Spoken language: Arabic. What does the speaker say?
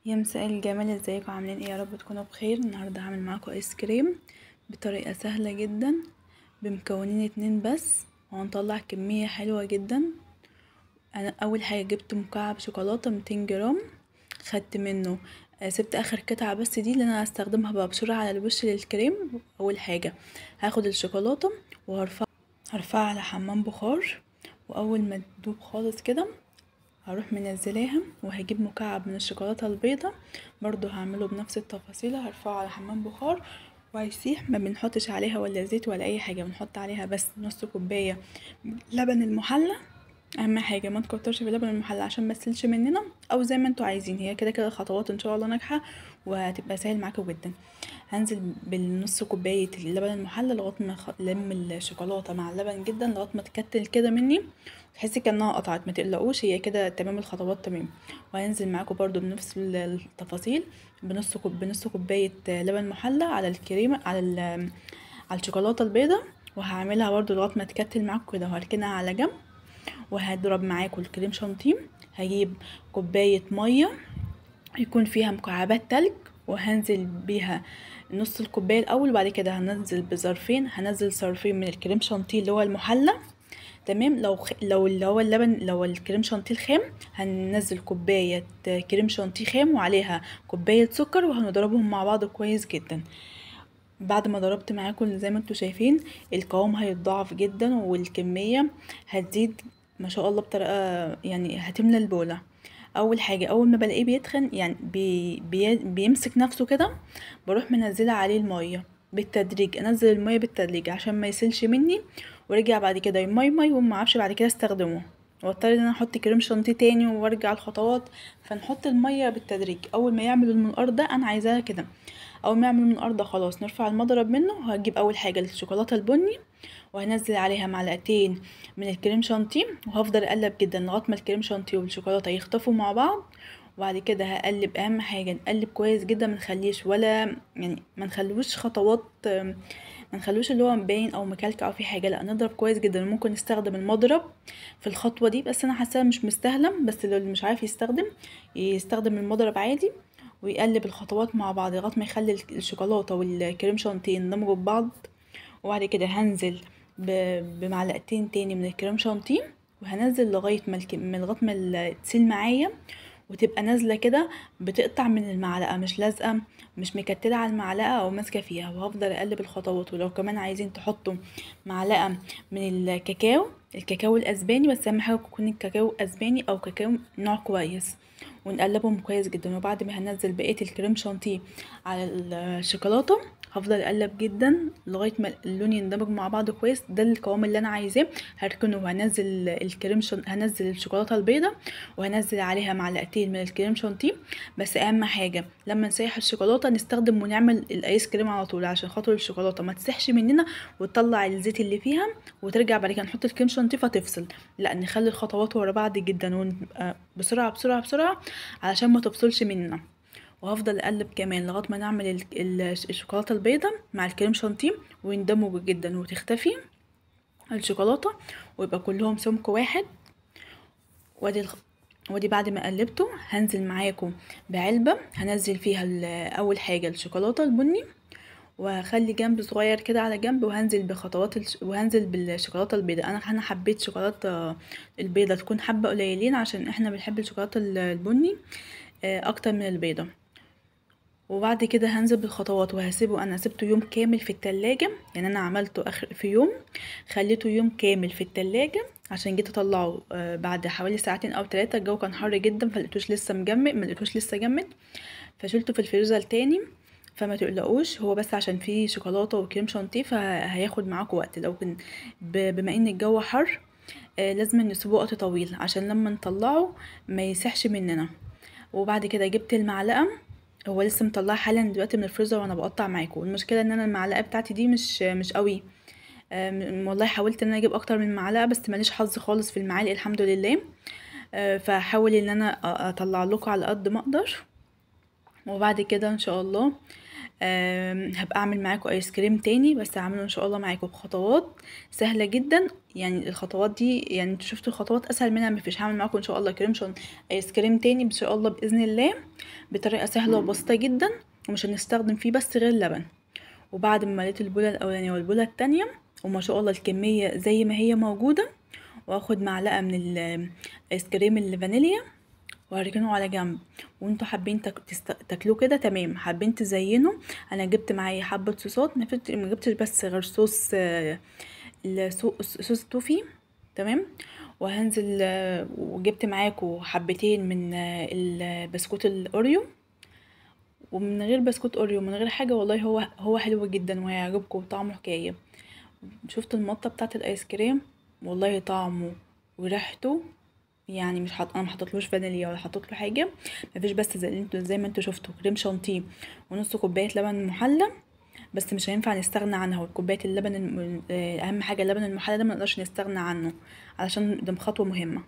يا مساء الجمال، ازيكم عاملين ايه؟ يا رب تكونوا بخير. النهارده هعمل معاكم ايس كريم بطريقه سهله جدا بمكونين اتنين بس، وهنطلع كميه حلوه جدا. انا اول حاجه جبت مكعب شوكولاته 200 جرام، خدت منه سبت اخر قطعه بس دي اللي انا هستخدمها بقى بسرعه على الوش للكريم. اول حاجه هاخد الشوكولاته هرفعها على حمام بخار، واول ما تدوب خالص كده هروح منزلاها، وهجيب مكعب من الشوكولاته البيضاء برضو هعمله بنفس التفاصيل، هرفعه على حمام بخار وهيسيح. ما بنحطش عليها ولا زيت ولا اي حاجه، بنحط عليها بس نص كوبايه لبن المحلى. اهم حاجه ما نكترش في اللبن المحلى عشان ما تسيلش مننا، او زي ما انتوا عايزين، هي كده كده خطوات ان شاء الله ناجحه وهتبقى سهل معاكم جدا. هنزل بالنص كوبايه اللبن المحلى لغايه ما لم الشوكولاته مع اللبن جدا لغايه ما تكتل كده مني، تحسي كانها قطعت. ما تقلقوش، هي كده تمام، الخطوات تمام. وهنزل معاكم برضو بنفس التفاصيل بنص كوبايه لبن محلى على الكريمه على الشوكولاته البيضاء، وهعملها برضو لغايه ما تكتل معاكم كده، وهركنها على جنب. وهضرب معاكم الكريم شانتيه، هجيب كوبايه ميه يكون فيها مكعبات تلج، وهنزل بيها نص الكوبايه الاول، وبعد كده هنزل بظرفين، هنزل صرفين من الكريم شانتيه اللي هو المحلى. تمام. لو اللي هو اللبن، لو الكريم شانتيه الخام، هننزل كوبايه كريم شانتيه خام وعليها كوبايه سكر، وهنضربهم مع بعض كويس جدا. بعد ما ضربت معاكم زي ما انتوا شايفين، القوام هيتضاعف جدا والكميه هتزيد ما شاء الله بطريقه، يعني هتملى البوله. اول حاجه اول ما بلاقيه بيتخن، يعني بيمسك نفسه كده، بروح منزله عليه الميه بالتدريج، انزل الميه بالتدريج عشان ما يسيلش مني، ورجع بعد كده يمي وما اعرفش بعد كده استخدمه، واضطر ان انا احط كريم شانتيه تاني وارجع الخطوات. فنحط الميه بالتدريج. اول ما يعمل المنقار ده انا عايزاها كده، اول ما يعمل المنقار ده خلاص نرفع المضرب منه، وهجيب اول حاجه الشوكولاته البني، وهنزل عليها معلقتين من الكريم شانتيه، وهفضل اقلب جدا لغايه ما الكريم شانتيه والشوكولاته يختفوا مع بعض. وبعد كده هقلب، اهم حاجه نقلب كويس جدا، ما نخليش ولا يعني ما نخلوش خطوات، ما نخلوش اللي هو مبين او مكلكع او في حاجه، لا نضرب كويس جدا. ممكن نستخدم المضرب في الخطوه دي، بس انا حاساها مش مستاهله، بس لو اللي مش عارف يستخدم المضرب عادي، ويقلب الخطوات مع بعض لغايه ما يخلي الشوكولاته والكريم شانتيه يندمجوا ببعض. وبعد كده هنزل بمعلقتين تاني من الكريم شانتيه، وهنزل لغايه ما تسيل معايا، وتبقى نازله كده بتقطع من المعلقه، مش لازقه، مش مكتله على المعلقه او ماسكه فيها. وهفضل اقلب الخطوات. ولو كمان عايزين تحطوا معلقه من الكاكاو الاسباني، بس اهم حاجه يكون الكاكاو اسباني او كاكاو نوع كويس، ونقلبهم كويس جدا. وبعد ما هنزل بقيه الكريم شانتيه على الشوكولاته، هفضل اقلب جدا لغايه ما اللون يندمج مع بعض كويس. ده القوام اللي انا عايزاه. هركنه وهنزل هنزل الشوكولاته البيضاء، وهنزل عليها معلقتين من الكريم شانتيه. بس اهم حاجه لما نسيح الشوكولاته نستخدم ونعمل الايس كريم على طول، عشان خاطر الشوكولاته ما تسيحش مننا وتطلع الزيت اللي فيها، وترجع بعد كده نحط الكريم شانتيه فتفصل. لا، نخلي الخطوات ورا بعض جدا، ونبقى بسرعه بسرعه بسرعه علشان ما تفصلش مننا. وهفضل اقلب كمان لغايه ما نعمل الشوكولاته البيضاء مع الكريم شانتيه ويندمجوا جدا وتختفي الشوكولاته، ويبقى كلهم سمك واحد. وادي ودي بعد ما قلبته هنزل معاكم بعلبه، هنزل فيها اول حاجه الشوكولاته البني، وهخلي جنب صغير كده على جنب، وهنزل بالشوكولاته البيضاء. انا حبيت شوكولاته البيضاء تكون حبه قليلين، عشان احنا بنحب الشوكولاته البني اكتر من البيضه. وبعد كده هنزل بالخطوات وهسيبه. انا سبته يوم كامل في التلاجة، يعني انا عملته اخر في يوم، خليته يوم كامل في التلاجة عشان جيت اطلعه بعد حوالي ساعتين او 3. الجو كان حر جدا، فلقيتوش لسه مجمد، ما لقيتوش لسه جمد، فشلته في الفريزر تاني. فما تقلقوش، هو بس عشان فيه شوكولاته وكريم شانتيه فهياخد معاكم وقت. لو كان بما ان الجو حر لازم نسيبه وقت طويل عشان لما نطلعه ما يسحش مننا. وبعد كده جبت المعلقه، هو لسه مطلعه حالا دلوقتي من الفريزر وانا بقطع معاكم. المشكله ان انا المعلقه بتاعتي دي مش قوي. والله حاولت ان انا اجيب اكتر من معلقه، بس ماليش حظ خالص في المعالق الحمد لله. فحاول ان انا اطلع لكم على قد ما اقدر. وبعد كده ان شاء الله هبقى اعمل معاكم ايس كريم تاني، بس هعمله ان شاء الله معاكم بخطوات سهله جدا. يعني الخطوات دي يعني انتوا شفتوا الخطوات اسهل منها مفيش. هعمل معاكم ان شاء الله ايس كريم تاني ان شاء الله باذن الله بطريقه سهله وبسيطه جدا، ومش هنستخدم فيه بس غير لبن. وبعد ما مليت البوله الاولانيه والبوله التانية وما شاء الله الكميه زي ما هي موجوده، واخد معلقه من الايس كريم الفانيليا وهركنه على جنب. وانتوا حابين تاكلوه كده تمام، حابين تزينوا. انا جبت معايا حبه صوصات، ما جبتش بس غير صوص صوص توفي تمام. وهنزل وجبت معاكم حبتين من البسكوت الاوريو، ومن غير بسكوت اوريو من غير حاجه والله هو حلو جدا وهيعجبكم وطعمه حكايه. شفت المطه بتاعه الايس كريم؟ والله طعمه وريحته يعني مش انا ما حطيتلوش فانيليا ولا حطيت له حاجه، مفيش، بس زي ما انتوا شفتوا كريم شانتيه ونص كوبايه لبن محلى. بس مش هينفع نستغنى عنها، وكوبايه اللبن اهم حاجه اللبن المحلى ده ما نقدرش نستغنى عنه علشان ده خطوه مهمه.